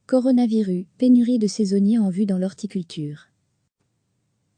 Coronavirus, pénurie de saisonniers en vue dans l'horticulture.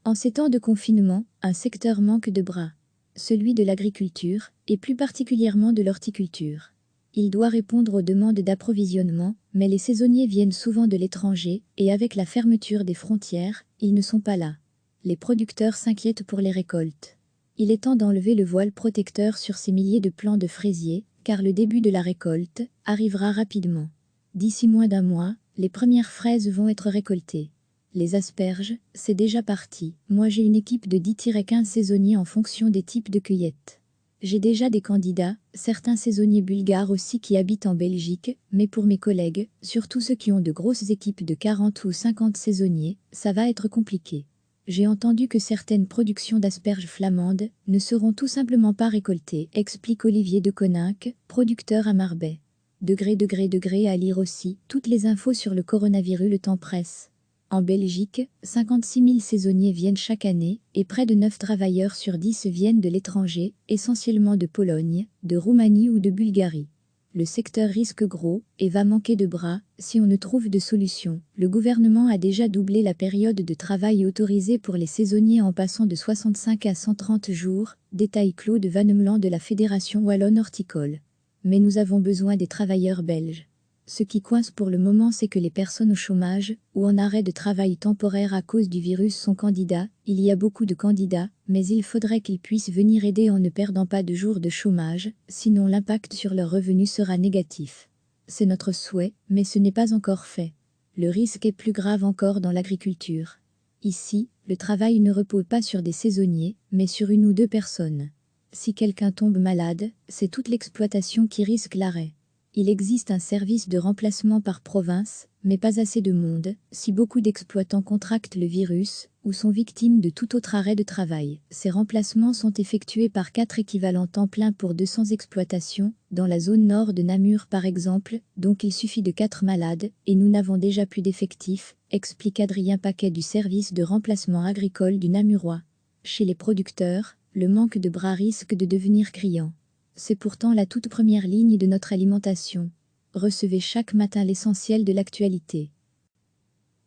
En ces temps de confinement, un secteur manque de bras, celui de l'agriculture, et plus particulièrement de l'horticulture. Il doit répondre aux demandes d'approvisionnement, mais les saisonniers viennent souvent de l'étranger, et avec la fermeture des frontières, ils ne sont pas là. Les producteurs s'inquiètent pour les récoltes. Il est temps d'enlever le voile protecteur sur ces milliers de plants de fraisiers, car le début de la récolte arrivera rapidement. D'ici moins d'un mois, les premières fraises vont être récoltées. Les asperges, c'est déjà parti. Moi j'ai une équipe de 10-15 saisonniers en fonction des types de cueillettes. J'ai déjà des candidats, certains saisonniers bulgares aussi qui habitent en Belgique, mais pour mes collègues, surtout ceux qui ont de grosses équipes de 40 ou 50 saisonniers, ça va être compliqué. J'ai entendu que certaines productions d'asperges flamandes ne seront tout simplement pas récoltées, explique Olivier de Coninck, producteur à Marbais. Degré à lire aussi, toutes les infos sur le coronavirus. Le temps presse. En Belgique, 56 000 saisonniers viennent chaque année, et près de 9 travailleurs sur 10 viennent de l'étranger, essentiellement de Pologne, de Roumanie ou de Bulgarie. Le secteur risque gros, et va manquer de bras, si on ne trouve de solution. Le gouvernement a déjà doublé la période de travail autorisée pour les saisonniers en passant de 65 à 130 jours, détaille Claude Vannemelan de la Fédération Wallonne Horticole. Mais nous avons besoin des travailleurs belges. Ce qui coince pour le moment, c'est que les personnes au chômage ou en arrêt de travail temporaire à cause du virus sont candidats. Il y a beaucoup de candidats, mais il faudrait qu'ils puissent venir aider en ne perdant pas de jours de chômage, sinon l'impact sur leurs revenus sera négatif. C'est notre souhait, mais ce n'est pas encore fait. Le risque est plus grave encore dans l'agriculture. Ici, le travail ne repose pas sur des saisonniers, mais sur une ou deux personnes. Si quelqu'un tombe malade, c'est toute l'exploitation qui risque l'arrêt. Il existe un service de remplacement par province, mais pas assez de monde. Si beaucoup d'exploitants contractent le virus ou sont victimes de tout autre arrêt de travail, ces remplacements sont effectués par 4 équivalents temps plein pour 200 exploitations, dans la zone nord de Namur par exemple, donc il suffit de 4 malades, et nous n'avons déjà plus d'effectifs, explique Adrien Paquet du service de remplacement agricole du Namurois. Chez les producteurs, le manque de bras risque de devenir criant. C'est pourtant la toute première ligne de notre alimentation. Recevez chaque matin l'essentiel de l'actualité.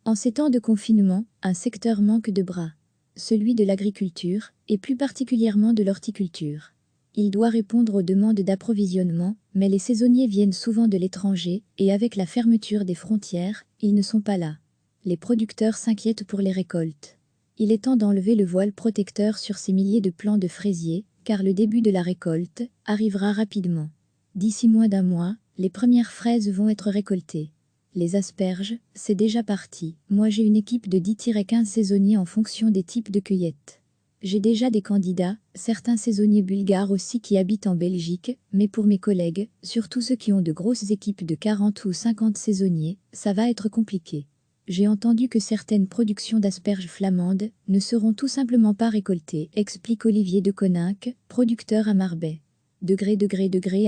En ces temps de confinement, un secteur manque de bras, celui de l'agriculture, et plus particulièrement de l'horticulture. Il doit répondre aux demandes d'approvisionnement, mais les saisonniers viennent souvent de l'étranger, et avec la fermeture des frontières, ils ne sont pas là. Les producteurs s'inquiètent pour les récoltes. Il est temps d'enlever le voile protecteur sur ces milliers de plants de fraisiers, car le début de la récolte arrivera rapidement. D'ici moins d'un mois, les premières fraises vont être récoltées. Les asperges, c'est déjà parti. Moi j'ai une équipe de 10-15 saisonniers en fonction des types de cueillettes. J'ai déjà des candidats, certains saisonniers bulgares aussi qui habitent en Belgique, mais pour mes collègues, surtout ceux qui ont de grosses équipes de 40 ou 50 saisonniers, ça va être compliqué. J'ai entendu que certaines productions d'asperges flamandes ne seront tout simplement pas récoltées, explique Olivier de Coninck, producteur à Marbais. Degré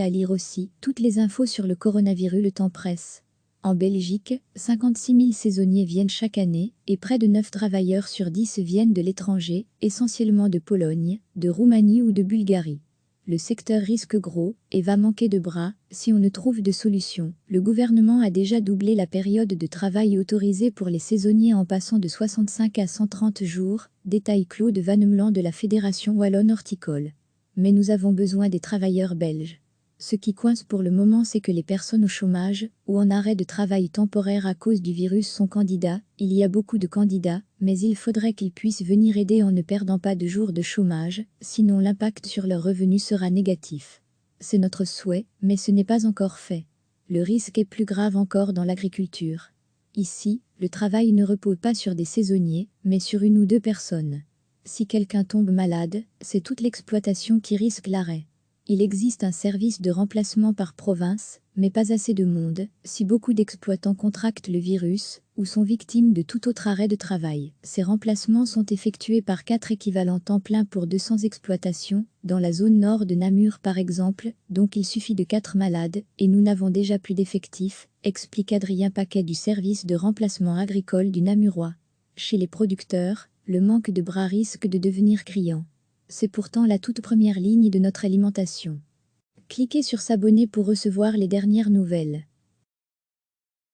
à lire aussi, toutes les infos sur le coronavirus. Le temps presse. En Belgique, 56 000 saisonniers viennent chaque année, et près de 9 travailleurs sur 10 viennent de l'étranger, essentiellement de Pologne, de Roumanie ou de Bulgarie. Le secteur risque gros, et va manquer de bras, si on ne trouve de solution. Le gouvernement a déjà doublé la période de travail autorisée pour les saisonniers en passant de 65 à 130 jours, détaille Claude Vannemelan de la Fédération Wallonne Horticole. Mais nous avons besoin des travailleurs belges. Ce qui coince pour le moment, c'est que les personnes au chômage ou en arrêt de travail temporaire à cause du virus sont candidats. Il y a beaucoup de candidats, mais il faudrait qu'ils puissent venir aider en ne perdant pas de jours de chômage, sinon l'impact sur leurs revenus sera négatif. C'est notre souhait, mais ce n'est pas encore fait. Le risque est plus grave encore dans l'agriculture. Ici, le travail ne repose pas sur des saisonniers, mais sur une ou deux personnes. Si quelqu'un tombe malade, c'est toute l'exploitation qui risque l'arrêt. Il existe un service de remplacement par province, mais pas assez de monde. Si beaucoup d'exploitants contractent le virus ou sont victimes de tout autre arrêt de travail, ces remplacements sont effectués par 4 équivalents temps plein pour 200 exploitations, dans la zone nord de Namur par exemple, donc il suffit de 4 malades, et nous n'avons déjà plus d'effectifs, explique Adrien Paquet du service de remplacement agricole du Namurois. Chez les producteurs, le manque de bras risque de devenir criant. C'est pourtant la toute première ligne de notre alimentation. Cliquez sur s'abonner pour recevoir les dernières nouvelles.